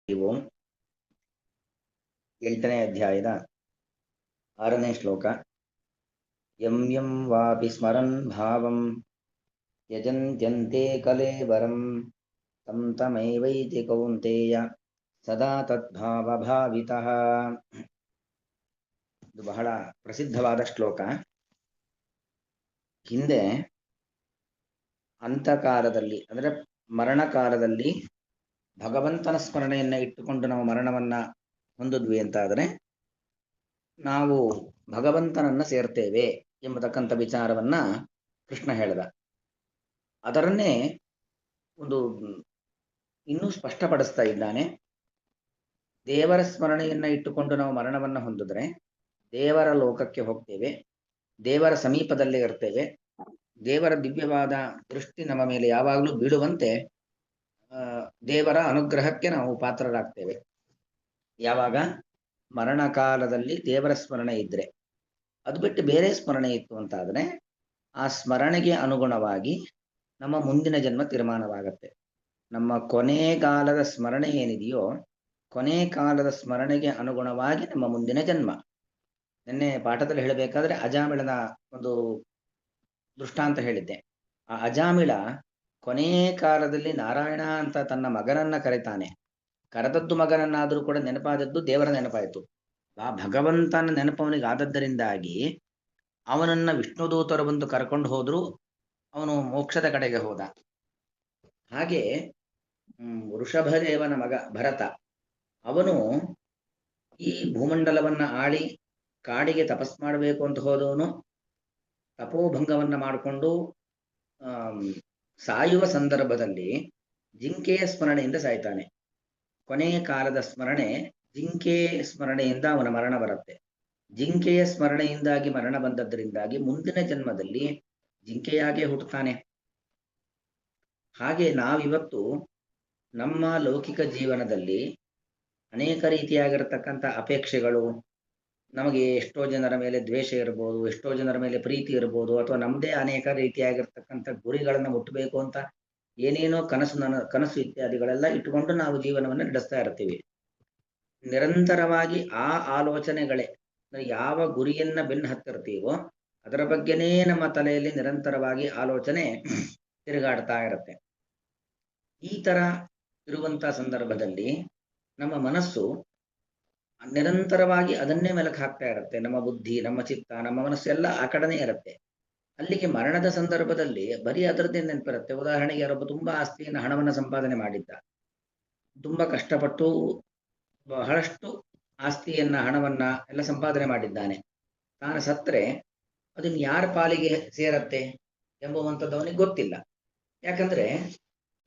ಓಂ 8ನೇ ಅಧ್ಯಾಯದ 6ನೇ ಶ್ಲೋಕ. M M ವಾಪಿ ಸ್ಮರನ್ ಭಾವಂ ಯಜಂತ್ಯಂತೆ ಕಲೇವರಂ ತಂ ತಮೈವೈತಿ ಕೌಂತೇಯ ಸದಾ ತದ್ಭಾವಭಾವಿತಃ. ಇದು ಬಹಳ ಪ್ರಸಿದ್ಧವಾದ ಶ್ಲೋಕ. ಹಿಂದೆ ಅಂತಕಾಲದಲ್ಲಿ ಅಂದರೆ ಮರಣಕಾಲದಲ್ಲಿ ಭಗವಂತನ ಸ್ಮರಣೆಯನ್ನ ಇಟ್ಟುಕೊಂಡು ನಾವು ಮರಣವನ್ನ ಹೊಂದಿದ್ವಿ ಅಂತಾದರೆ ನಾವು ಭಗವಂತನನ್ನ ಸೇರ್ತೇವೆ ಎಂಬತಕ್ಕಂಥ ವಿಚಾರವನ್ನ ಕೃಷ್ಣ ಹೇಳಿದ. ಅದರನ್ನೇ ಒಂದು ಇನ್ನೂ ಸ್ಪಷ್ಟಪಡಿಸ್ತಾ ಇದ್ದಾನೆ. ದೇವರ ಸ್ಮರಣೆಯನ್ನ ಇಟ್ಟುಕೊಂಡು ನಾವು ಮರಣವನ್ನ ಹೊಂದಿದ್ರೆ ದೇವರ ಲೋಕಕ್ಕೆ ಹೋಗ್ತೇವೆ, ದೇವರ ಸಮೀಪದಲ್ಲೇ ಇರ್ತೇವೆ, ದೇವರ ದಿವ್ಯವಾದ ದೃಷ್ಟಿ ನಮ್ಮ ಮೇಲೆ ಯಾವಾಗಲೂ ಬೀಳುವಂತೆ ದೇವರ ಅನುಗ್ರಹಕ್ಕೆ ನಾವು ಪಾತ್ರರಾಗ್ತೇವೆ. ಯಾವಾಗ ಮರಣಕಾಲದಲ್ಲಿ ದೇವರ ಸ್ಮರಣೆ ಇದ್ರೆ. ಅದು ಬಿಟ್ಟು ಬೇರೆ ಸ್ಮರಣೆ ಇತ್ತು ಅಂತಾದರೆ ಆ ಸ್ಮರಣೆಗೆ ಅನುಗುಣವಾಗಿ ನಮ್ಮ ಮುಂದಿನ ಜನ್ಮ ತೀರ್ಮಾನವಾಗತ್ತೆ. ನಮ್ಮ ಕೊನೆಗಾಲದ ಸ್ಮರಣೆ ಏನಿದೆಯೋ ಕೊನೆ ಕಾಲದ ಸ್ಮರಣೆಗೆ ಅನುಗುಣವಾಗಿ ನಮ್ಮ ಮುಂದಿನ ಜನ್ಮ. ನಿನ್ನೆ ಪಾಠದಲ್ಲಿ ಹೇಳಬೇಕಾದ್ರೆ ಅಜಾಮಿಳನ ಒಂದು ದೃಷ್ಟಾಂತ ಹೇಳಿದ್ದೆ. ಆ ಅಜಾಮಿಳ ಕೊನೆ ಕಾಲದಲ್ಲಿ ನಾರಾಯಣ ಅಂತ ತನ್ನ ಮಗನನ್ನ ಕರೀತಾನೆ. ಕರೆದದ್ದು ಮಗನನ್ನಾದರೂ ಕೂಡ ನೆನಪಾದದ್ದು ದೇವರ ನೆನಪಾಯಿತು. ಆ ಭಗವಂತನ ನೆನಪವನಿಗೆ ಆದದ್ದರಿಂದಾಗಿ ಅವನನ್ನ ವಿಷ್ಣುದೂತರು ಬಂದು ಕರ್ಕೊಂಡು ಹೋದ್ರು, ಅವನು ಮೋಕ್ಷದ ಕಡೆಗೆ ಹೋದ. ಹಾಗೆ ವೃಷಭದೇವನ ಮಗ ಭರತ, ಅವನು ಈ ಭೂಮಂಡಲವನ್ನ ಆಳಿ ಕಾಡಿಗೆ ತಪಸ್ ಮಾಡಬೇಕು ಅಂತ ಹೋದವನು ತಪೋಭಂಗವನ್ನ ಮಾಡಿಕೊಂಡು ಸಾಯುವ ಸಂದರ್ಭದಲ್ಲಿ ಜಿಂಕೆಯ ಸ್ಮರಣೆಯಿಂದ ಸಾಯ್ತಾನೆ. ಕೊನೆಯ ಕಾಲದ ಸ್ಮರಣೆ ಜಿಂಕೆಯ ಸ್ಮರಣೆಯಿಂದ ಅವನ ಮರಣ ಬರುತ್ತೆ. ಜಿಂಕೆಯ ಸ್ಮರಣೆಯಿಂದಾಗಿ ಮರಣ ಬಂದದ್ದರಿಂದಾಗಿ ಮುಂದಿನ ಜನ್ಮದಲ್ಲಿ ಜಿಂಕೆಯಾಗೇ ಹುಟ್ಟುತ್ತಾನೆ. ಹಾಗೆ ನಾವಿವತ್ತು ನಮ್ಮ ಲೌಕಿಕ ಜೀವನದಲ್ಲಿ ಅನೇಕ ರೀತಿಯಾಗಿರತಕ್ಕಂಥ ಅಪೇಕ್ಷೆಗಳು, ನಮಗೆ ಎಷ್ಟೋ ಜನರ ಮೇಲೆ ದ್ವೇಷ ಇರ್ಬೋದು, ಎಷ್ಟೋ ಜನರ ಮೇಲೆ ಪ್ರೀತಿ ಇರ್ಬೋದು, ಅಥವಾ ನಮ್ಮದೇ ಅನೇಕ ರೀತಿಯಾಗಿರ್ತಕ್ಕಂಥ ಗುರಿಗಳನ್ನು ಮುಟ್ಟಬೇಕು ಅಂತ ಏನೇನೋ ಕನಸು ಇತ್ಯಾದಿಗಳೆಲ್ಲ ಇಟ್ಟುಕೊಂಡು ನಾವು ಜೀವನವನ್ನು ನಡೆಸ್ತಾ ಇರ್ತೀವಿ. ನಿರಂತರವಾಗಿ ಆ ಆಲೋಚನೆಗಳೇ, ಯಾವ ಗುರಿಯನ್ನ ಬೆನ್ನು ಹತ್ತಿರ್ತೀವೋ ಅದರ ಬಗ್ಗೆನೇ ನಮ್ಮ ತಲೆಯಲ್ಲಿ ನಿರಂತರವಾಗಿ ಆಲೋಚನೆ ತಿರುಗಾಡ್ತಾ ಇರುತ್ತೆ. ಈ ತರ ಇರುವಂತ ಸಂದರ್ಭದಲ್ಲಿ ನಮ್ಮ ಮನಸ್ಸು ನಿರಂತರವಾಗಿ ಅದನ್ನೇ ಮೆಲುಕು ಹಾಕ್ತಾ ಇರುತ್ತೆ. ನಮ್ಮ ಬುದ್ಧಿ, ನಮ್ಮ ಚಿತ್ತ, ನಮ್ಮ ಮನಸ್ಸು ಎಲ್ಲ ಆ ಕಡೆನೇ ಇರುತ್ತೆ. ಅಲ್ಲಿಗೆ ಮರಣದ ಸಂದರ್ಭದಲ್ಲಿ ಬರೀ ಅದರದ್ದೇ ನೆನಪಿರುತ್ತೆ. ಉದಾಹರಣೆಗೆ ಯಾರೊಬ್ಬ ತುಂಬಾ ಆಸ್ತಿಯನ್ನು ಹಣವನ್ನ ಸಂಪಾದನೆ ಮಾಡಿದ್ದ, ತುಂಬಾ ಕಷ್ಟಪಟ್ಟು ಬಹಳಷ್ಟು ಆಸ್ತಿಯನ್ನ ಹಣವನ್ನ ಎಲ್ಲ ಸಂಪಾದನೆ ಮಾಡಿದ್ದಾನೆ. ತಾನು ಸತ್ರೆ ಅದನ್ನ ಯಾರ ಪಾಲಿಗೆ ಸೇರತ್ತೆ ಎಂಬುವಂಥದ್ದು ಅವನಿಗೆ ಗೊತ್ತಿಲ್ಲ. ಯಾಕಂದ್ರೆ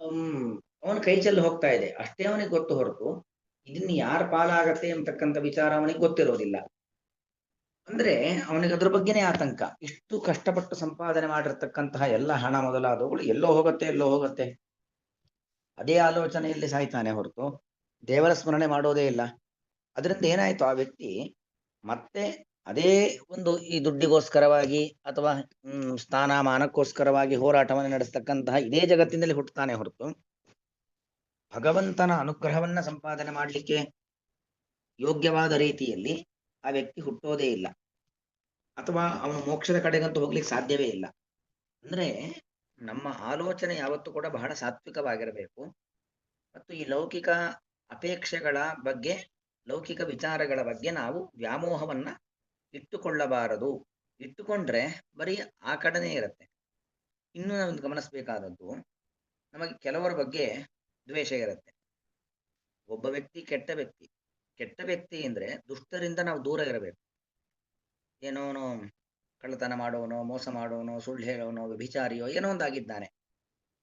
ಅವನ ಕೈ ಚೆಲ್ಲಿ ಹೋಗ್ತಾ ಇದೆ ಅಷ್ಟೇ ಅವನಿಗೆ ಗೊತ್ತು ಹೊರತು ಇದನ್ನ ಯಾರ ಪಾಲಾಗತ್ತೆ ಎಂಬತಕ್ಕಂಥ ವಿಚಾರ ಅವನಿಗೆ ಗೊತ್ತಿರೋದಿಲ್ಲ. ಅಂದ್ರೆ ಅವನಿಗೆ ಅದ್ರ ಬಗ್ಗೆನೇ ಆತಂಕ. ಇಷ್ಟು ಕಷ್ಟಪಟ್ಟು ಸಂಪಾದನೆ ಮಾಡಿರ್ತಕ್ಕಂತಹ ಎಲ್ಲ ಹಣ ಮೊದಲಾದವುಗಳು ಎಲ್ಲೋ ಹೋಗುತ್ತೆ. ಅದೇ ಆಲೋಚನೆಯಲ್ಲಿ ಸಾಯ್ತಾನೆ ಹೊರತು ದೇವರ ಸ್ಮರಣೆ ಮಾಡೋದೇ ಇಲ್ಲ. ಅದರಿಂದ ಏನಾಯ್ತು, ಆ ವ್ಯಕ್ತಿ ಮತ್ತೆ ಅದೇ ಒಂದು ಈ ದುಡ್ಡಿಗೋಸ್ಕರವಾಗಿ ಅಥವಾ ಸ್ಥಾನಮಾನಕ್ಕೋಸ್ಕರವಾಗಿ ಹೋರಾಟವನ್ನು ನಡೆಸ್ತಕ್ಕಂತಹ ಇದೇ ಜಗತ್ತಿನಲ್ಲಿ ಹುಟ್ಟುತ್ತಾನೆ ಹೊರತು ಭಗವಂತನ ಅನುಗ್ರಹವನ್ನ ಸಂಪಾದನೆ ಮಾಡಲಿಕ್ಕೆ ಯೋಗ್ಯವಾದ ರೀತಿಯಲ್ಲಿ ಆ ವ್ಯಕ್ತಿ ಹುಟ್ಟೋದೇ ಇಲ್ಲ, ಅಥವಾ ಅವನು ಮೋಕ್ಷದ ಕಡೆಗಂತೂ ಹೋಗ್ಲಿಕ್ಕೆ ಸಾಧ್ಯವೇ ಇಲ್ಲ. ಅಂದ್ರೆ ನಮ್ಮ ಆಲೋಚನೆ ಯಾವತ್ತೂ ಕೂಡ ಬಹಳ ಸಾತ್ವಿಕವಾಗಿರಬೇಕು. ಮತ್ತು ಈ ಲೌಕಿಕ ಅಪೇಕ್ಷೆಗಳ ಬಗ್ಗೆ, ಲೌಕಿಕ ವಿಚಾರಗಳ ಬಗ್ಗೆ ನಾವು ವ್ಯಾಮೋಹವನ್ನ ಇಟ್ಟುಕೊಳ್ಳಬಾರದು. ಇಟ್ಟುಕೊಂಡ್ರೆ ಬರೀ ಆ ಕಡೆನೇ ಇರುತ್ತೆ. ಇನ್ನೂ ನಾವು ಗಮನಿಸಬೇಕಾದದ್ದು, ನಮಗೆ ಕೆಲವರ ಬಗ್ಗೆ ದ್ವೇಷ ಇರುತ್ತೆ. ಒಬ್ಬ ವ್ಯಕ್ತಿ ಕೆಟ್ಟ ವ್ಯಕ್ತಿ ಅಂದ್ರೆ ದುಷ್ಟರಿಂದ ನಾವು ದೂರ ಇರಬೇಕು. ಏನೋನೋ ಕಳ್ಳತನ ಮಾಡೋನೋ, ಮೋಸ ಮಾಡೋನೋ, ಸುಳ್ಳು ಹೇಳೋನೋ, ವ್ಯಭಿಚಾರಿಯೋ ಏನೋ ಒಂದಾಗಿದ್ದಾನೆ,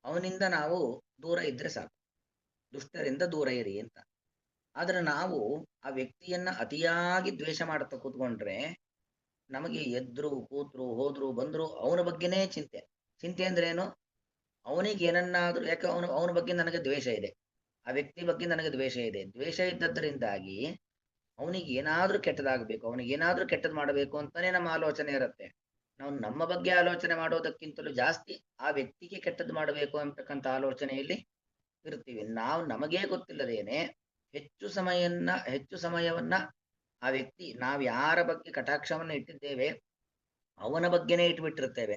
ಅವನಿಂದ ನಾವು ದೂರ ಇದ್ರೆ ಸಾಕು. ದುಷ್ಟರಿಂದ ದೂರ ಇರಿ ಅಂತ. ಆದ್ರೆ ನಾವು ಆ ವ್ಯಕ್ತಿಯನ್ನ ಅತಿಯಾಗಿ ದ್ವೇಷ ಮಾಡ್ತಾ ಕೂತ್ಕೊಂಡ್ರೆ ನಮಗೆ ಎದ್ರು ಕೂತ್ರು ಹೋದ್ರು ಬಂದ್ರು ಅವನ ಬಗ್ಗೆನೇ ಚಿಂತೆ ಅಂದ್ರೆ ಏನು, ಅವನಿಗೆ ಏನನ್ನಾದ್ರೂ, ಯಾಕೆ ಅವನ ಬಗ್ಗೆ ನನಗೆ ದ್ವೇಷ ಇದೆ, ಆ ವ್ಯಕ್ತಿ ಬಗ್ಗೆ ನನಗೆ ದ್ವೇಷ ಇದೆ. ದ್ವೇಷ ಇದ್ದದ್ರಿಂದಾಗಿ ಅವನಿಗೆ ಏನಾದ್ರೂ ಕೆಟ್ಟದಾಗಬೇಕು, ಅವನಿಗೆ ಏನಾದ್ರೂ ಕೆಟ್ಟದ್ ಮಾಡಬೇಕು ಅಂತಾನೆ ನಮ್ಮ ಆಲೋಚನೆ ಇರುತ್ತೆ. ನಾವು ನಮ್ಮ ಬಗ್ಗೆ ಆಲೋಚನೆ ಮಾಡೋದಕ್ಕಿಂತಲೂ ಜಾಸ್ತಿ ಆ ವ್ಯಕ್ತಿಗೆ ಕೆಟ್ಟದ್ದು ಮಾಡಬೇಕು ಅಂತಕ್ಕಂಥ ಆಲೋಚನೆಯಲ್ಲಿ ಇರ್ತೀವಿ. ನಾವು ನಮಗೇ ಗೊತ್ತಿಲ್ಲದೇನೆ ಹೆಚ್ಚು ಸಮಯವನ್ನ ಆ ವ್ಯಕ್ತಿ ನಾವು ಯಾರ ಬಗ್ಗೆ ಕಟಾಕ್ಷವನ್ನ ಇಟ್ಟಿದ್ದೇವೆ ಅವನ ಬಗ್ಗೆನೇ ಇಟ್ಬಿಟ್ಟಿರ್ತೇವೆ,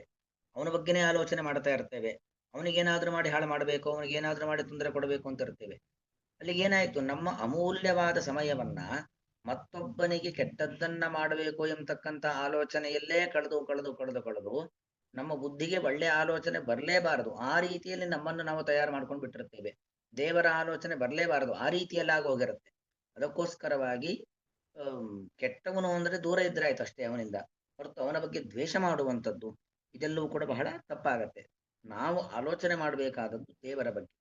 ಅವನ ಬಗ್ಗೆನೇ ಆಲೋಚನೆ ಮಾಡ್ತಾ ಇರ್ತೇವೆ. ಅವನಿಗೇನಾದ್ರೂ ಮಾಡಿ ಹಾಳು ಮಾಡಬೇಕು, ಅವನಿಗೇನಾದ್ರೂ ಮಾಡಿ ತೊಂದರೆ ಕೊಡಬೇಕು ಅಂತ ಇರ್ತೇವೆ. ಅಲ್ಲಿಗೆ ಏನಾಯ್ತು, ನಮ್ಮ ಅಮೂಲ್ಯವಾದ ಸಮಯವನ್ನ ಮತ್ತೊಬ್ಬನಿಗೆ ಕೆಟ್ಟದ್ದನ್ನ ಮಾಡಬೇಕು ಎಂಬತಕ್ಕಂಥ ಆಲೋಚನೆಯಲ್ಲೇ ಕಳೆದು ಕಳೆದು ಕಳೆದು ಕಳೆದು ನಮ್ಮ ಬುದ್ಧಿಗೆ ಒಳ್ಳೆ ಆಲೋಚನೆ ಬರಲೇಬಾರದು. ಆ ರೀತಿಯಲ್ಲಿ ನಮ್ಮನ್ನು ನಾವು ತಯಾರು ಮಾಡ್ಕೊಂಡು ಬಿಟ್ಟಿರ್ತೇವೆ. ದೇವರ ಆಲೋಚನೆ ಬರಲೇಬಾರದು, ಆ ರೀತಿಯಲ್ಲಿ ಹೋಗಿರುತ್ತೆ. ಅದಕ್ಕೋಸ್ಕರವಾಗಿ ಕೆಟ್ಟವನು ಅಂದ್ರೆ ದೂರ ಇದ್ರೆ ಆಯ್ತು ಅಷ್ಟೇ ಅವನಿಂದ, ಹೊರತು ಅವನ ಬಗ್ಗೆ ದ್ವೇಷ ಮಾಡುವಂಥದ್ದು ಇದೆಲ್ಲವೂ ಕೂಡ ಬಹಳ ತಪ್ಪಾಗತ್ತೆ. ನಾವು ಆಲೋಚನೆ ಮಾಡಬೇಕಾದದ್ದು ದೇವರ ಬಗ್ಗೆ.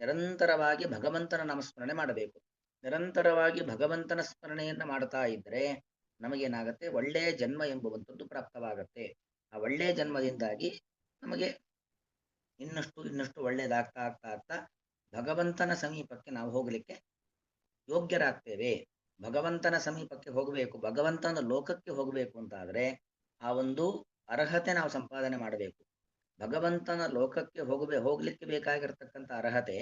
ನಿರಂತರವಾಗಿ ಭಗವಂತನ ನಾಮಸ್ಮರಣೆ ಮಾಡಬೇಕು. ನಿರಂತರವಾಗಿ ಭಗವಂತನ ಸ್ಮರಣೆಯನ್ನ ಮಾಡ್ತಾ ಇದ್ರೆ ನಮಗೇನಾಗತ್ತೆ, ಒಳ್ಳೆಯ ಜನ್ಮ ಎಂಬುವಂಥದ್ದು ಪ್ರಾಪ್ತವಾಗತ್ತೆ. ಆ ಒಳ್ಳೆಯ ಜನ್ಮದಿಂದಾಗಿ ನಮಗೆ ಇನ್ನಷ್ಟು ಇನ್ನಷ್ಟು ಒಳ್ಳೇದಾಗ್ತಾ ಆಗ್ತಾ ಆಗ್ತಾ ಭಗವಂತನ ಸಮೀಪಕ್ಕೆ ನಾವು ಹೋಗ್ಲಿಕ್ಕೆ ಯೋಗ್ಯರಾಗ್ತೇವೆ. ಭಗವಂತನ ಸಮೀಪಕ್ಕೆ ಹೋಗಬೇಕು, ಭಗವಂತನ ಲೋಕಕ್ಕೆ ಹೋಗಬೇಕು ಅಂತಾದ್ರೆ ಆ ಒಂದು ಅರ್ಹತೆ ನಾವು ಸಂಪಾದನೆ ಮಾಡಬೇಕು. ಭಗವಂತನ ಲೋಕಕ್ಕೆ ಹೋಗ್ಲಿಕ್ಕೆ ಬೇಕಾಗಿರ್ತಕ್ಕಂಥ ಅರ್ಹತೆ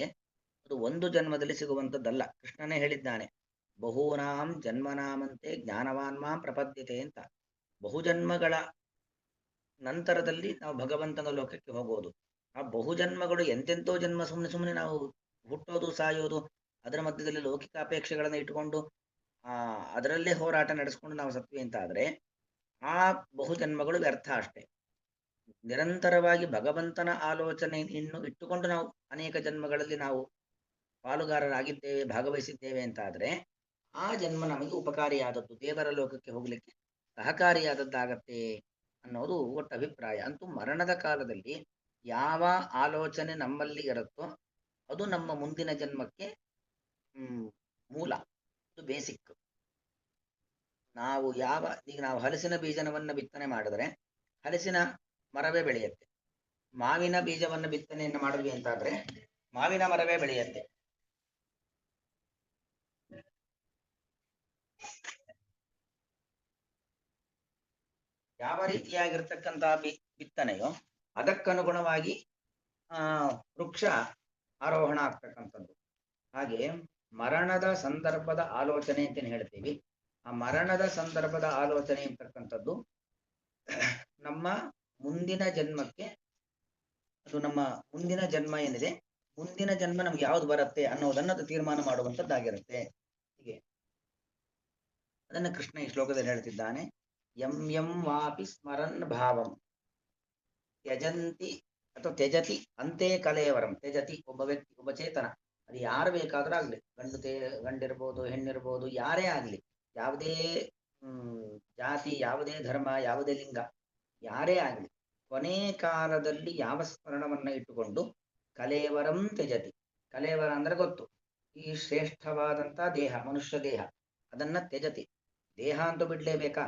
ಅದು ಒಂದು ಜನ್ಮದಲ್ಲಿ ಸಿಗುವಂಥದ್ದಲ್ಲ. ಕೃಷ್ಣನೇ ಹೇಳಿದ್ದಾನೆ, ಬಹೂನಾಂ ಜನ್ಮನಾಮಂತೆ ಜ್ಞಾನವಾನ್ ಮಾಂ ಪ್ರಪದ್ಯತೆ ಅಂತ. ಬಹುಜನ್ಮಗಳ ನಂತರದಲ್ಲಿ ನಾವು ಭಗವಂತನ ಲೋಕಕ್ಕೆ ಹೋಗೋದು. ಆ ಬಹುಜನ್ಮಗಳು ಎಂತೆಂತೋ ಜನ್ಮ ಸುಮ್ಮನೆ ಸುಮ್ಮನೆ ನಾವು ಹುಟ್ಟೋದು ಸಾಯೋದು, ಅದರ ಮಧ್ಯದಲ್ಲಿ ಲೌಕಿಕ ಅಪೇಕ್ಷೆಗಳನ್ನ ಇಟ್ಟುಕೊಂಡು ಅದರಲ್ಲೇ ಹೋರಾಟ ನಡೆಸ್ಕೊಂಡು ನಾವು ಸತ್ವಿ ಅಂತ ಆದ್ರೆ ಆ ಬಹುಜನ್ಮಗಳು ವ್ಯರ್ಥ ಅಷ್ಟೇ. ನಿರಂತರವಾಗಿ ಭಗವಂತನ ಆಲೋಚನೆ ಇಟ್ಟುಕೊಂಡು ನಾವು ಅನೇಕ ಜನ್ಮಗಳಲ್ಲಿ ನಾವು ಪಾಲುಗಾರರಾಗಿದ್ದೇವೆ, ಭಾಗವಹಿಸಿದ್ದೇವೆ ಅಂತ ಆದ್ರೆ ಆ ಜನ್ಮ ನಮಗೆ ಉಪಕಾರಿಯಾದದ್ದು, ದೇವರ ಲೋಕಕ್ಕೆ ಹೋಗ್ಲಿಕ್ಕೆ ಸಹಕಾರಿಯಾದದ್ದಾಗತ್ತೆ ಅನ್ನೋದು ಒಟ್ಟು ಅಭಿಪ್ರಾಯ. ಅಂತೂ ಮರಣದ ಕಾಲದಲ್ಲಿ ಯಾವ ಆಲೋಚನೆ ನಮ್ಮಲ್ಲಿ ಇರುತ್ತೋ ಅದು ನಮ್ಮ ಮುಂದಿನ ಜನ್ಮಕ್ಕೆ ಮೂಲ, ಅದು ಬೇಸಿಕ್. ಈಗ ನಾವು ಹಲಸಿನ ಬೀಜವನ್ನ ಬಿತ್ತನೆ ಮಾಡಿದ್ರೆ ಹಲಸಿನ ಮರವೇ ಬೆಳೆಯುತ್ತೆ. ಮಾವಿನ ಬೀಜವನ್ನ ಬಿತ್ತನೆಯನ್ನು ಮಾಡಿದ್ವಿ ಅಂತಾದ್ರೆ ಮಾವಿನ ಮರವೇ ಬೆಳೆಯುತ್ತೆ. ಯಾವ ರೀತಿಯಾಗಿರ್ತಕ್ಕಂಥ ಬಿತ್ತನೆಯೋ ಅದಕ್ಕನುಗುಣವಾಗಿ ವೃಕ್ಷ ಆರೋಹಣ ಆಗ್ತಕ್ಕಂಥದ್ದು. ಹಾಗೆ ಮರಣದ ಸಂದರ್ಭದ ಆಲೋಚನೆ ಅಂತ ಹೇಳ್ತೀವಿ. ಆ ಮರಣದ ಸಂದರ್ಭದ ಆಲೋಚನೆ ಅಂತಕ್ಕಂಥದ್ದು ನಮ್ಮ ಮುಂದಿನ ಜನ್ಮಕ್ಕೆ, ಅದು ನಮ್ಮ ಮುಂದಿನ ಜನ್ಮ ಏನಿದೆ, ಮುಂದಿನ ಜನ್ಮ ನಮ್ಗೆ ಯಾವ್ದು ಬರುತ್ತೆ ಅನ್ನೋದನ್ನ ಅದು ತೀರ್ಮಾನ ಮಾಡುವಂಥದ್ದಾಗಿರುತ್ತೆ. ಹೀಗೆ ಅದನ್ನ ಕೃಷ್ಣ ಈ ಶ್ಲೋಕದಲ್ಲಿ ಹೇಳ್ತಿದ್ದಾನೆ, ಯಂ ಯಂ ವಾಪಿ ಸ್ಮರನ್ ಭಾವಂ ತ್ಯಜಂತಿ ಅಥವಾ ತ್ಯಜತಿ ಅಂತೆ ಕಲೇವರಂ. ತ್ಯಜತಿ ಒಬ್ಬ ವ್ಯಕ್ತಿ, ಒಬ್ಬ ಚೇತನ, ಅದು ಯಾರು ಬೇಕಾದ್ರೂ ಆಗ್ಲಿ, ಗಂಡಿರ್ಬೋದು ಹೆಣ್ಣಿರ್ಬೋದು, ಯಾರೇ ಆಗ್ಲಿ, ಯಾವುದೇ ಜಾತಿ, ಯಾವುದೇ ಧರ್ಮ, ಯಾವುದೇ ಲಿಂಗ, ಯಾರೇ ಆಗ್ಲಿ, ಕೊನೆ ಕಾಲದಲ್ಲಿ ಯಾವ ಸ್ಮರಣವನ್ನ ಇಟ್ಟುಕೊಂಡು ಕಲೇವರಂ ತ್ಯಜತಿ. ಕಲೇವರ ಅಂದ್ರೆ ಗೊತ್ತು, ಈ ಶ್ರೇಷ್ಠವಾದಂತ ದೇಹ, ಮನುಷ್ಯ ದೇಹ, ಅದನ್ನ ತ್ಯಜತಿ. ದೇಹ ಅಂತೂ ಬಿಡ್ಲೇಬೇಕಾ?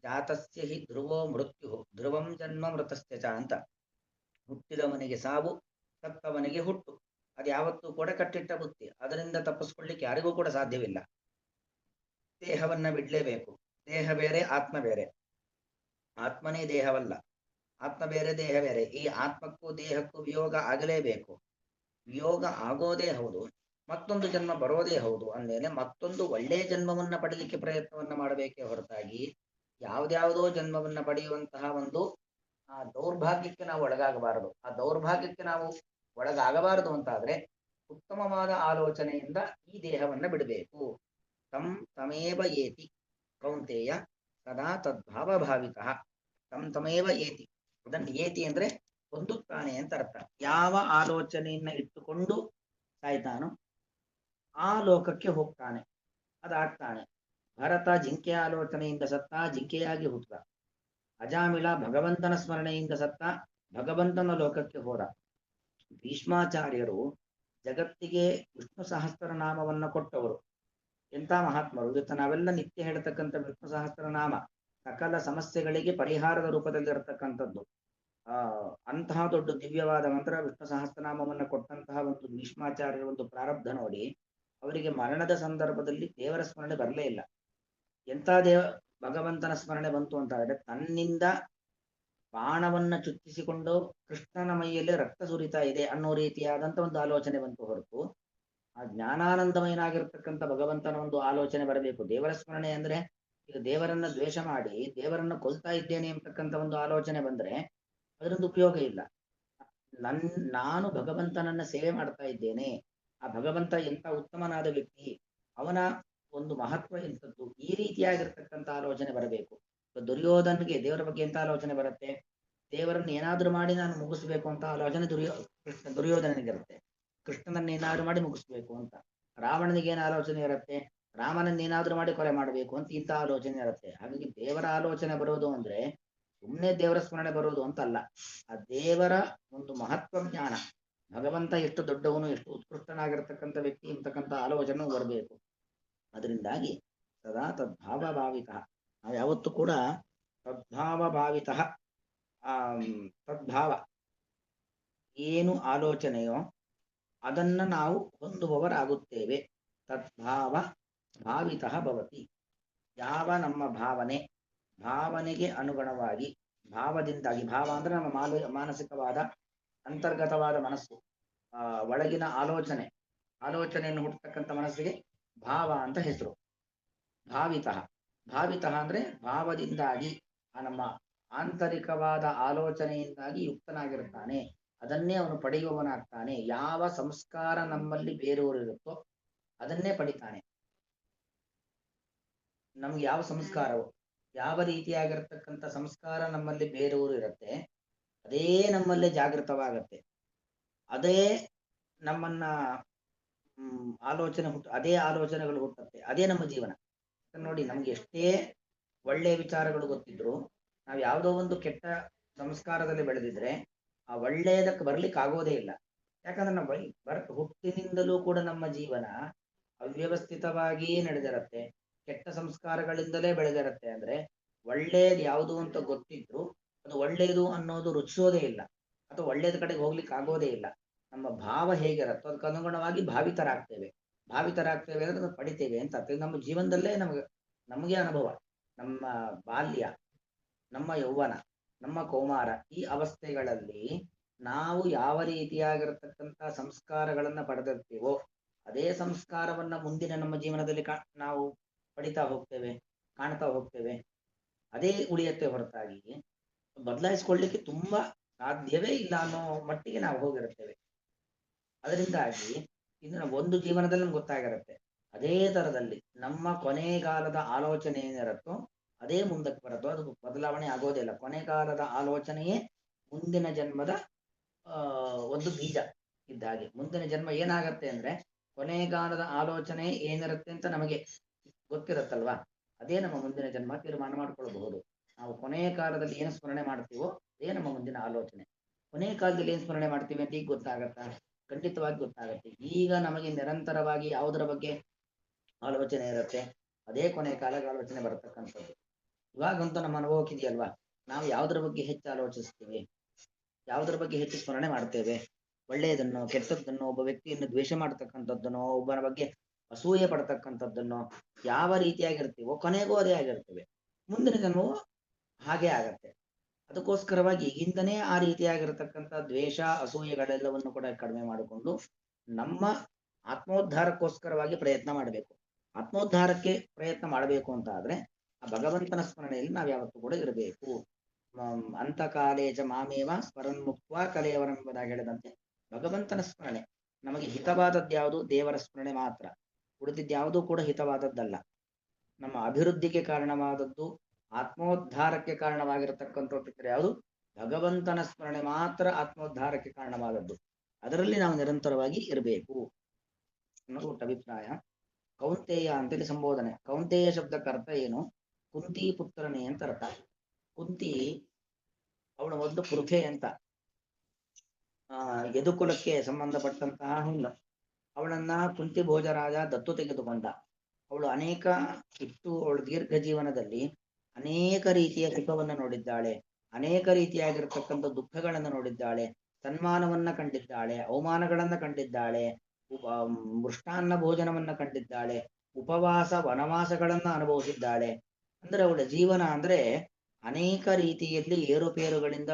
ಜಾತಸ್ಯ ಹಿ ಧ್ರುವೋ ಮೃತ್ಯು ಧ್ರುವಂ ಜನ್ಮ ಮೃತಸ್ತ್ಯಜ ಅಂತ. ಹುಟ್ಟಿದವನಿಗೆ ಸಾವು, ಸತ್ತವನಿಗೆ ಹುಟ್ಟು, ಅದು ಯಾವತ್ತೂ ಕೂಡ ಕಟ್ಟಿಟ್ಟ ಬುತ್ತಿ, ಅದರಿಂದ ತಪ್ಪಿಸ್ಕೊಳ್ಳಿಕ್ಕೆ ಯಾರಿಗೂ ಕೂಡ ಸಾಧ್ಯವಿಲ್ಲ. ದೇಹವನ್ನ ಬಿಡ್ಲೇಬೇಕು. ದೇಹ ಬೇರೆ, ಆತ್ಮ ಬೇರೆ. ಆತ್ಮನೇ ದೇಹವಲ್ಲ, ಆತ್ಮ ಬೇರೆ, ದೇಹ ಬೇರೆ. ಈ ಆತ್ಮಕ್ಕೂ ದೇಹಕ್ಕೂ ವಿಯೋಗ ಆಗಲೇಬೇಕು. ವಿಯೋಗ ಆಗೋದೇ ಹೌದು, ಮತ್ತೊಂದು ಜನ್ಮ ಬರೋದೇ ಹೌದು. ಅಂದ್ಮೇಲೆ ಮತ್ತೊಂದು ಒಳ್ಳೆಯ ಜನ್ಮವನ್ನ ಪಡೀಲಿಕ್ಕೆ ಪ್ರಯತ್ನವನ್ನ ಮಾಡಬೇಕೇ ಹೊರತಾಗಿ ಯಾವ್ದ್ಯಾವುದೋ ಜನ್ಮವನ್ನ ಪಡೆಯುವಂತಹ ಒಂದು ದೌರ್ಭಾಗ್ಯಕ್ಕೆ ನಾವು ಒಳಗಾಗಬಾರದು. ಆ ದೌರ್ಭಾಗ್ಯಕ್ಕೆ ನಾವು ಒಳಗಾಗಬಾರದು ಅಂತಾದ್ರೆ ಉತ್ತಮವಾದ ಆಲೋಚನೆಯಿಂದ ಈ ದೇಹವನ್ನ ಬಿಡಬೇಕು. ತಂ ತಮೇವ ಏತಿ ಕೌಂತೆಯ ಸದಾ ತದ್ಭಾವ ಭಾವಿಕ. ತಂ ತಮೇವ ಏತಿ, ಅದನ್ನು ಏತಿ ಅಂದ್ರೆ ಹೊಂದುತ್ತಾನೆ ಅಂತ ಅರ್ಥ. ಯಾವ ಆಲೋಚನೆಯನ್ನ ಇಟ್ಟುಕೊಂಡು ಸಾಯ್ತಾನೋ ಆ ಲೋಕಕ್ಕೆ ಹೋಗ್ತಾನೆ, ಅದಾಗ್ತಾನೆ. ಭರತ ಜಿಂಕೆ ಆಲೋಚನೆಯಿಂದ ಸತ್ತ, ಜಿಂಕೆಯಾಗಿ ಹುಟ್ಟ. ಅಜಾಮಿಳ ಭಗವಂತನ ಸ್ಮರಣೆಯಿಂದ ಸತ್ತ, ಭಗವಂತನ ಲೋಕಕ್ಕೆ ಹೋದ. ಭೀಷ್ಮಾಚಾರ್ಯರು ಜಗತ್ತಿಗೆ ವಿಷ್ಣು ಸಹಸ್ರನಾಮವನ್ನ ಕೊಟ್ಟವರು. ಎಂಥ ಮಹಾತ್ಮರು! ಇವತ್ತು ನಾವೆಲ್ಲ ನಿತ್ಯ ಹೇಳ್ತಕ್ಕಂಥ ವಿಷ್ಣು ಸಹಸ್ರನಾಮ ಸಕಲ ಸಮಸ್ಯೆಗಳಿಗೆ ಪರಿಹಾರದ ರೂಪದಲ್ಲಿರತಕ್ಕಂಥದ್ದು. ಅಂತಹ ದೊಡ್ಡ ದಿವ್ಯವಾದ ಮಂತ್ರ ವಿಷ್ಣು ಸಹಸ್ರನಾಮವನ್ನ ಕೊಟ್ಟಂತಹ ಒಂದು ಭೀಷ್ಮಾಚಾರ್ಯರ ಒಂದು ಪ್ರಾರಬ್ಧ ನೋಡಿ, ಅವರಿಗೆ ಮರಣದ ಸಂದರ್ಭದಲ್ಲಿ ದೇವರ ಸ್ಮರಣೆ ಬರಲೇ ಇಲ್ಲ. ಎಂಥ ಭಗವಂತನ ಸ್ಮರಣೆ ಬಂತು ಅಂತ ಹೇಳಿದ್ರೆ, ತನ್ನಿಂದ ಬಾಣವನ್ನ ಚುಚ್ಚಿಸಿಕೊಂಡು ಕೃಷ್ಣನ ಮೈಯಲ್ಲಿ ರಕ್ತ ಸುರಿತಾ ಇದೆ ಅನ್ನೋ ರೀತಿಯಾದಂತ ಒಂದು ಆಲೋಚನೆ ಬಂತು ಹೊರತು ಆ ಜ್ಞಾನಾನಂದಮಯನಾಗಿರ್ತಕ್ಕಂಥ ಭಗವಂತನ ಒಂದು ಆಲೋಚನೆ ಬರಬೇಕು. ದೇವರ ಸ್ಮರಣೆ ಅಂದ್ರೆ ಈಗ ದೇವರನ್ನ ದ್ವೇಷ ಮಾಡಿ ದೇವರನ್ನ ಕೊಲ್ತಾ ಇದ್ದೇನೆ ಅಂತಕ್ಕಂಥ ಒಂದು ಆಲೋಚನೆ ಬಂದ್ರೆ ಅದರಿಂದ ಉಪಯೋಗ ಇಲ್ಲ. ನಾನು ಭಗವಂತನನ್ನ ಸೇವೆ ಮಾಡ್ತಾ ಇದ್ದೇನೆ, ಆ ಭಗವಂತ ಎಂತ ಉತ್ತಮನಾದ ವ್ಯಕ್ತಿ, ಅವನ ಒಂದು ಮಹತ್ವ ಎಂಥದ್ದು, ಈ ರೀತಿಯಾಗಿರ್ತಕ್ಕಂಥ ಆಲೋಚನೆ ಬರಬೇಕು. ದುರ್ಯೋಧನ್ಗೆ ದೇವರ ಬಗ್ಗೆ ಎಂತ ಆಲೋಚನೆ ಬರುತ್ತೆ? ದೇವರನ್ನು ಏನಾದ್ರೂ ಮಾಡಿ ನಾನು ಮುಗಿಸ್ಬೇಕು ಅಂತ ಆಲೋಚನೆ ದುರ್ಯೋಧನನಿಗಿರುತ್ತೆ. ಕೃಷ್ಣನನ್ನ ಏನಾದ್ರೂ ಮಾಡಿ ಮುಗಿಸ್ಬೇಕು ಅಂತ. ರಾವಣನಿಗೆ ಏನು ಆಲೋಚನೆ ಇರುತ್ತೆ? ರಾಮನನ್ನ ಏನಾದ್ರೂ ಮಾಡಿ ಕೊಲೆ ಮಾಡಬೇಕು ಅಂತ ಇಂಥ ಆಲೋಚನೆ ಇರುತ್ತೆ. ಹಾಗಾಗಿ ದೇವರ ಆಲೋಚನೆ ಬರೋದು ಅಂದ್ರೆ ಸುಮ್ಮನೆ ದೇವರ ಸ್ಮರಣೆ ಬರೋದು ಅಂತಲ್ಲ. ಆ ದೇವರ ಒಂದು ಮಹತ್ವ ಜ್ಞಾನ, ಭಗವಂತ ಎಷ್ಟು ದೊಡ್ಡವನು, ಎಷ್ಟು ಉತ್ಕೃಷ್ಟನಾಗಿರ್ತಕ್ಕಂಥ ವ್ಯಕ್ತಿ ಅಂತಕ್ಕಂಥ ಆಲೋಚನೆ ಬರಬೇಕು. ಅದರಿಂದಾಗಿ ಸದಾ ತದ್ಭಾವ ಭಾವಿತ, ನಾವು ಯಾವತ್ತೂ ಕೂಡ ತದ್ಭಾವ ಭಾವಿತ, ತದ್ಭಾವ ಏನು ಆಲೋಚನೆಯೋ ಅದನ್ನ ನಾವು ಹೊಂದುವವರಾಗುತ್ತೇವೆ. ತದ್ಭಾವ ಭಾವಿತ ಭವತಿ, ಯಾವ ನಮ್ಮ ಭಾವನೆಗೆ ಅನುಗುಣವಾಗಿ, ಭಾವದಿಂದಾಗಿ, ಭಾವ ಅಂದ್ರೆ ನಮ್ಮ ಮಾನಸಿಕವಾದ ಅಂತರ್ಗತವಾದ ಮನಸ್ಸು, ಒಳಗಿನ ಆಲೋಚನೆಯನ್ನು ಹುಟ್ಟತಕ್ಕಂಥ ಮನಸ್ಸಿಗೆ ಭಾವ ಅಂತ ಹೆಸರು. ಭಾವಿತ ಅಂದ್ರೆ ಭಾವದಿಂದಾಗಿ, ಆ ನಮ್ಮ ಆಂತರಿಕವಾದ ಆಲೋಚನೆಯಿಂದಾಗಿ ಯುಕ್ತನಾಗಿರ್ತಾನೆ, ಅದನ್ನೇ ಅವನು ಪಡೆಯುವವನಾಗ್ತಾನೆ. ಯಾವ ಸಂಸ್ಕಾರ ನಮ್ಮಲ್ಲಿ ಬೇರೆಯವರಿರುತ್ತೋ ಅದನ್ನೇ ಪಡಿತಾನೆ. ನಮ್ಗೆ ಯಾವ ಸಂಸ್ಕಾರವು, ಯಾವ ರೀತಿಯಾಗಿರ್ತಕ್ಕಂಥ ಸಂಸ್ಕಾರ ನಮ್ಮಲ್ಲಿ ಬೇರೆಯವರು ಇರುತ್ತೆ, ಅದೇ ನಮ್ಮಲ್ಲಿ ಜಾಗೃತವಾಗತ್ತೆ. ಅದೇ ನಮ್ಮನ್ನ ಅದೇ ಆಲೋಚನೆಗಳು ಹುಟ್ಟುತ್ತೆ, ಅದೇ ನಮ್ಮ ಜೀವನ. ನೋಡಿ, ನಮ್ಗೆ ಎಷ್ಟೇ ಒಳ್ಳೆಯ ವಿಚಾರಗಳು ಗೊತ್ತಿದ್ರು ನಾವು ಯಾವುದೋ ಒಂದು ಕೆಟ್ಟ ಸಂಸ್ಕಾರದಲ್ಲಿ ಬೆಳೆದಿದ್ರೆ ಆ ಒಳ್ಳೆಯದಕ್ಕೆ ಬರ್ಲಿಕ್ಕೆ ಆಗೋದೇ ಇಲ್ಲ. ಯಾಕಂದ್ರೆ ನಾವು ಹುಟ್ಟಿನಿಂದಲೂ ಕೂಡ ನಮ್ಮ ಜೀವನ ಅವ್ಯವಸ್ಥಿತವಾಗಿಯೇ ನಡೆದಿರತ್ತೆ, ಕೆಟ್ಟ ಸಂಸ್ಕಾರಗಳಿಂದಲೇ ಬೆಳೆದಿರತ್ತೆ. ಅಂದ್ರೆ ಒಳ್ಳೇದು ಯಾವುದು ಅಂತ ಗೊತ್ತಿದ್ರು ಅದು ಒಳ್ಳೇದು ಅನ್ನೋದು ರುಚಿಸೋದೇ ಇಲ್ಲ, ಅಥವಾ ಒಳ್ಳೇದ ಕಡೆಗೆ ಹೋಗ್ಲಿಕ್ಕೆ ಆಗೋದೇ ಇಲ್ಲ. ನಮ್ಮ ಭಾವ ಹೇಗಿರತ್ತೋ ಅದಕ್ಕೆ ಅನುಗುಣವಾಗಿ ಭಾವಿತರಾಗ್ತೇವೆ ಅಂದ್ರೆ ಅದನ್ನು ಪಡಿತೇವೆ ಅಂತ. ನಮ್ಮ ಜೀವನದಲ್ಲೇ ನಮಗೆ ಅನುಭವ. ನಮ್ಮ ಬಾಲ್ಯ, ನಮ್ಮ ಯೌವನ, ನಮ್ಮ ಕೌಮಾರ, ಈ ಅವಸ್ಥೆಗಳಲ್ಲಿ ನಾವು ಯಾವ ರೀತಿಯಾಗಿರತಕ್ಕಂಥ ಸಂಸ್ಕಾರಗಳನ್ನ ಪಡೆದಿರ್ತೀವೋ ಅದೇ ಸಂಸ್ಕಾರವನ್ನ ಮುಂದಿನ ನಮ್ಮ ಜೀವನದಲ್ಲಿ ನಾವು ಪಡಿತಾ ಹೋಗ್ತೇವೆ, ಕಾಣ್ತಾ ಹೋಗ್ತೇವೆ. ಅದೇ ಉಳಿಯತ್ತೆ ಹೊರತಾಗಿ ಬದಲಾಯಿಸ್ಕೊಳ್ಳಿಕ್ಕೆ ತುಂಬಾ ಸಾಧ್ಯವೇ ಇಲ್ಲ ಅನ್ನೋ ಮಟ್ಟಿಗೆ ನಾವು ಹೋಗಿರುತ್ತೇವೆ. ಅದರಿಂದಾಗಿ ಇದನ್ನ ಒಂದು ಜೀವನದಲ್ಲಿ ನಮ್ಗೆ ಗೊತ್ತಾಗಿರುತ್ತೆ. ಅದೇ ತರದಲ್ಲಿ ನಮ್ಮ ಕೊನೆಗಾಲದ ಆಲೋಚನೆ ಏನಿರುತ್ತೋ ಅದೇ ಮುಂದಕ್ಕೆ ಬರುತ್ತೋ, ಅದು ಬದಲಾವಣೆ ಆಗೋದೇ ಇಲ್ಲ. ಕೊನೆಗಾಲದ ಆಲೋಚನೆಯೇ ಮುಂದಿನ ಜನ್ಮದ ಒಂದು ಬೀಜ ಇದ್ದ ಹಾಗೆ. ಮುಂದಿನ ಜನ್ಮ ಏನಾಗತ್ತೆ ಅಂದ್ರೆ ಕೊನೆಗಾಲದ ಆಲೋಚನೆ ಏನಿರುತ್ತೆ ಅಂತ ನಮಗೆ ಗೊತ್ತಿರುತ್ತಲ್ವಾ, ಅದೇ ನಮ್ಮ ಮುಂದಿನ ಜನ್ಮ ತೀರ್ಮಾನ ಮಾಡ್ಕೊಳ್ಬಹುದು. ನಾವು ಕೊನೆಯ ಕಾಲದಲ್ಲಿ ಏನು ಸ್ಮರಣೆ ಮಾಡ್ತೀವೋ ಅದೇ ನಮ್ಮ ಮುಂದಿನ ಆಲೋಚನೆ. ಕೊನೆಯ ಕಾಲದಲ್ಲಿ ಏನ್ ಸ್ಮರಣೆ ಮಾಡ್ತೀವಿ ಅಂತ ಈಗ ಗೊತ್ತಾಗತ್ತಾ? ಖಂಡಿತವಾಗಿ ಗೊತ್ತಾಗತ್ತೆ. ಈಗ ನಮಗೆ ನಿರಂತರವಾಗಿ ಯಾವುದರ ಬಗ್ಗೆ ಆಲೋಚನೆ ಇರುತ್ತೆ ಅದೇ ಕೊನೆಯ ಕಾಲದ ಆಲೋಚನೆ ಬರತಕ್ಕಂಥದ್ದು. ಇವಾಗಂತೂ ನಮ್ಮ ಅನುಭವಕ್ಕಿದೆಯಲ್ವಾ, ನಾವು ಯಾವುದರ ಬಗ್ಗೆ ಹೆಚ್ಚು ಆಲೋಚಿಸ್ತೀವಿ, ಯಾವುದರ ಬಗ್ಗೆ ಹೆಚ್ಚು ಸ್ಮರಣೆ ಮಾಡ್ತೇವೆ? ಒಳ್ಳೆಯದನ್ನು, ಕೆಟ್ಟದ್ದನ್ನು, ಒಬ್ಬ ವ್ಯಕ್ತಿಯನ್ನು ದ್ವೇಷ ಮಾಡ್ತಕ್ಕಂಥದ್ದನ್ನೋ, ಒಬ್ಬನ ಬಗ್ಗೆ ಅಸೂಯೆ ಪಡ್ತಕ್ಕಂಥದ್ದನ್ನೋ, ಯಾವ ರೀತಿಯಾಗಿರ್ತೀವೋ ಕೊನೆಗೂ ಅದೇ ಆಗಿರ್ತೇವೆ. ಮುಂದಿನ ಜನ್ಮವು ಹಾಗೆ ಆಗತ್ತೆ. ಅದಕ್ಕೋಸ್ಕರವಾಗಿ ಈಗಿಂದನೇ ಆ ರೀತಿಯಾಗಿರ್ತಕ್ಕಂಥ ದ್ವೇಷ, ಅಸೂಯೆಗಳೆಲ್ಲವನ್ನು ಕೂಡ ಕಡಿಮೆ ಮಾಡಿಕೊಂಡು ನಮ್ಮ ಆತ್ಮೋದ್ಧಾರಕ್ಕೋಸ್ಕರವಾಗಿ ಪ್ರಯತ್ನ ಮಾಡಬೇಕು. ಆತ್ಮೋದ್ಧಾರಕ್ಕೆ ಪ್ರಯತ್ನ ಮಾಡಬೇಕು ಅಂತ ಆದ್ರೆ ಆ ಭಗವಂತನ ಸ್ಮರಣೆಯಲ್ಲಿ ನಾವು ಯಾವತ್ತೂ ಕೂಡ ಇರಬೇಕು. ಅಂತ ಕಾಲೇಜ ಮಾಮೇವ ಸ್ಮರನ್ ಮುಕ್ತ ಕಲೆಯವರೆಂಬುದಾಗಿ ಹೇಳಿದಂತೆ ಭಗವಂತನ ಸ್ಮರಣೆ ನಮಗೆ ಹಿತವಾದದ್ದು ಯಾವುದು? ದೇವರ ಸ್ಮರಣೆ ಮಾತ್ರ. ಉಳಿದಿದ್ಯಾವುದೂ ಕೂಡ ಹಿತವಾದದ್ದಲ್ಲ. ನಮ್ಮ ಅಭಿವೃದ್ಧಿಗೆ ಕಾರಣವಾದದ್ದು, ಆತ್ಮೋದ್ಧಾರಕ್ಕೆ ಕಾರಣವಾಗಿರತಕ್ಕಂಥದ್ದು ಯಾವುದು? ಭಗವಂತನ ಸ್ಮರಣೆ ಮಾತ್ರ ಆತ್ಮೋದ್ಧಾರಕ್ಕೆ ಕಾರಣವಾದದ್ದು. ಅದರಲ್ಲಿ ನಾವು ನಿರಂತರವಾಗಿ ಇರಬೇಕು ಅನ್ನೋದು ಅಭಿಪ್ರಾಯ. ಕೌಂತೆಯ ಅಂತೇಳಿ ಸಂಬೋಧನೆ. ಕೌಂತೆಯ ಶಬ್ದಕ್ಕೆ ಅರ್ಥ ಏನು? ಕುಂತಿ ಪುತ್ರನೇ ಅಂತ ಅರ್ಥ. ಕುಂತಿ ಅವಳ ಒಂದು ಪೃಥೆ ಅಂತ, ಯದುಕುಲಕ್ಕೆ ಸಂಬಂಧಪಟ್ಟಂತಹ ಹುಲ್ಲ. ಅವಳನ್ನ ಕುಂತಿ ಭೋಜರಾಜ ದತ್ತು ತೆಗೆದುಕೊಂಡ. ಅವಳು ಅವಳ ದೀರ್ಘ ಜೀವನದಲ್ಲಿ ಅನೇಕ ರೀತಿಯ ಸುಖವನ್ನು ನೋಡಿದ್ದಾಳೆ, ಅನೇಕ ರೀತಿಯಾಗಿರ್ತಕ್ಕಂಥ ದುಃಖಗಳನ್ನು ನೋಡಿದ್ದಾಳೆ, ಸನ್ಮಾನವನ್ನ ಕಂಡಿದ್ದಾಳೆ, ಅವಮಾನಗಳನ್ನ ಕಂಡಿದ್ದಾಳೆ, ಮೃಷ್ಟಾನ್ನ ಭೋಜನವನ್ನ ಕಂಡಿದ್ದಾಳೆ, ಉಪವಾಸ ವನವಾಸಗಳನ್ನ ಅನುಭವಿಸಿದ್ದಾಳೆ. ಅಂದ್ರೆ ಅವಳ ಜೀವನ ಅಂದ್ರೆ ಅನೇಕ ರೀತಿಯಲ್ಲಿ ಏರುಪೇರುಗಳಿಂದ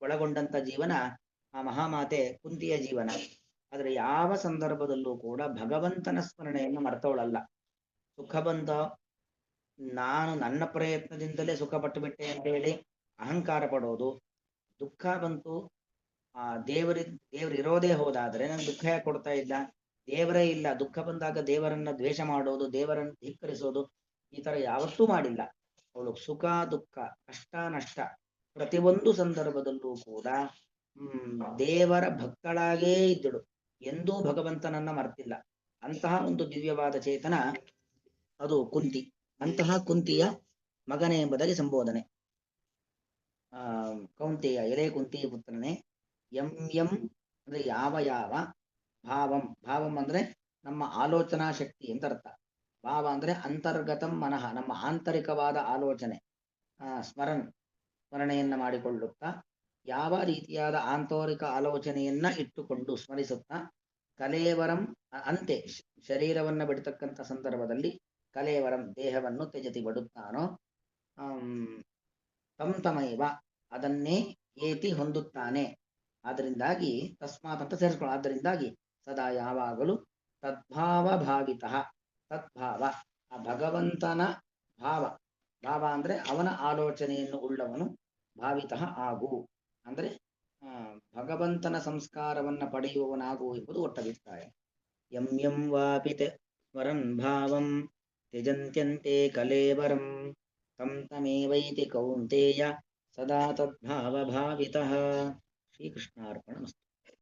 ಒಳಗೊಂಡಂತ ಜೀವನ ಆ ಮಹಾಮಾತೆ ಕುಂತಿಯ ಜೀವನ. ಆದರೆ ಯಾವ ಸಂದರ್ಭದಲ್ಲೂ ಕೂಡ ಭಗವಂತನ ಸ್ಮರಣೆಯನ್ನು ಮರ್ತವಳಲ್ಲ. ಸುಖ ಬಂದ ನಾನು ನನ್ನ ಪ್ರಯತ್ನದಿಂದಲೇ ಸುಖ ಪಟ್ಟು ಬಿಟ್ಟೆ ಅಂತ ಹೇಳಿ ಅಹಂಕಾರ ಪಡೋದು, ದುಃಖ ಬಂತು ದೇವರು ಇರೋದೇ ಹೋದಾದ್ರೆ ನಂಗೆ ದುಃಖ ಯಾಕೆ ಕೊಡ್ತಾ ಇಲ್ಲ, ದೇವರೇ ಇಲ್ಲ, ದುಃಖ ಬಂದಾಗ ದೇವರನ್ನ ದ್ವೇಷ ಮಾಡೋದು, ದೇವರನ್ನು ಧಿಕ್ಕರಿಸೋದು, ಈ ತರ ಯಾವತ್ತೂ ಮಾಡಿಲ್ಲ. ಅವಳು ಸುಖ ದುಃಖ ಕಷ್ಟ ನಷ್ಟ ಪ್ರತಿಯೊಂದು ಸಂದರ್ಭದಲ್ಲೂ ಕೂಡ ದೇವರ ಭಕ್ತಳಾಗೇ ಇದ್ದಳು, ಎಂದೂ ಭಗವಂತನನ್ನ ಮರ್ತಿಲ್ಲ. ಅಂತಹ ಒಂದು ದಿವ್ಯವಾದ ಚೇತನ ಅದು ಕುಂತಿ. ಅಂತಹ ಕುಂತಿಯ ಮಗನೇ ಎಂಬುದಾಗಿ ಸಂಬೋಧನೆ. ಕೌಂತೆಯ ಎಲೆ ಕುಂತಿಯ ಪುತ್ರನೇ, ಎಂ ಎಂ ಅಂದ್ರೆ ಯಾವ ಯಾವ, ಭಾವಂ ಭಾವಂ ಅಂದ್ರೆ ನಮ್ಮ ಆಲೋಚನಾ ಶಕ್ತಿ ಅಂತ ಅರ್ಥ. ಭಾವ ಅಂದ್ರೆ ಅಂತರ್ಗತಂ ಮನಃ, ನಮ್ಮ ಆಂತರಿಕವಾದ ಆಲೋಚನೆ, ಸ್ಮರಣೆಯನ್ನ ಮಾಡಿಕೊಳ್ಳುತ್ತಾ ಯಾವ ರೀತಿಯಾದ ಆಂತರಿಕ ಆಲೋಚನೆಯನ್ನ ಇಟ್ಟುಕೊಂಡು ಸ್ಮರಿಸುತ್ತಾ, ಕಲೇವರಂ ಅಂತೆ ಶರೀರವನ್ನ ಬಿಡ್ತಕ್ಕಂಥ ಸಂದರ್ಭದಲ್ಲಿ ಕಲೇವರಂ ದೇಹವನ್ನು ತ್ಯಜತಿ ಬಿಡುತ್ತಾನೋ, ತಮೈವ ಅದನ್ನೇ ಏತಿ ಹೊಂದುತ್ತಾನೆ. ಆದ್ದರಿಂದಾಗಿ ತಸ್ಮಾತ್ ಅಂತ ಸೇರಿಸ್ಕೊಳ್ಳೋ, ಆದ್ದರಿಂದಾಗಿ ಸದಾ ಯಾವಾಗಲೂ ತದ್ಭಾವ ಭಾವಿತ, ತದ್ಭಾವ ಆ ಭಗವಂತನ ಭಾವ, ಭಾವ ಅಂದ್ರೆ ಅವನ ಆಲೋಚನೆಯನ್ನು ಉಳ್ಳವನು, ಭಾವಿತ ಆಗು ಅಂದ್ರೆ ಭಗವಂತನ ಸಂಸ್ಕಾರವನ್ನ ಪಡೆಯುವವನಾಗು ಎಂಬುದು ಒಟ್ಟಭಿಪ್ರಾಯ. ಯಂ ಯಂ ವಾಪಿತೆ ಸ್ಮರನ್ ಭಾವಂ ತ್ಯಜಂತ್ಯಂತೆ ಕಲೇವರಂ ತಂ ತಮೇವೈತಿ ಕೌಂತೇಯ ಸದಾ ತದ್ಭಾವ ಭಾವಿತಃ. ಶ್ರೀಕೃಷ್ಣಾರ್ಪಣಮಸ್ತು.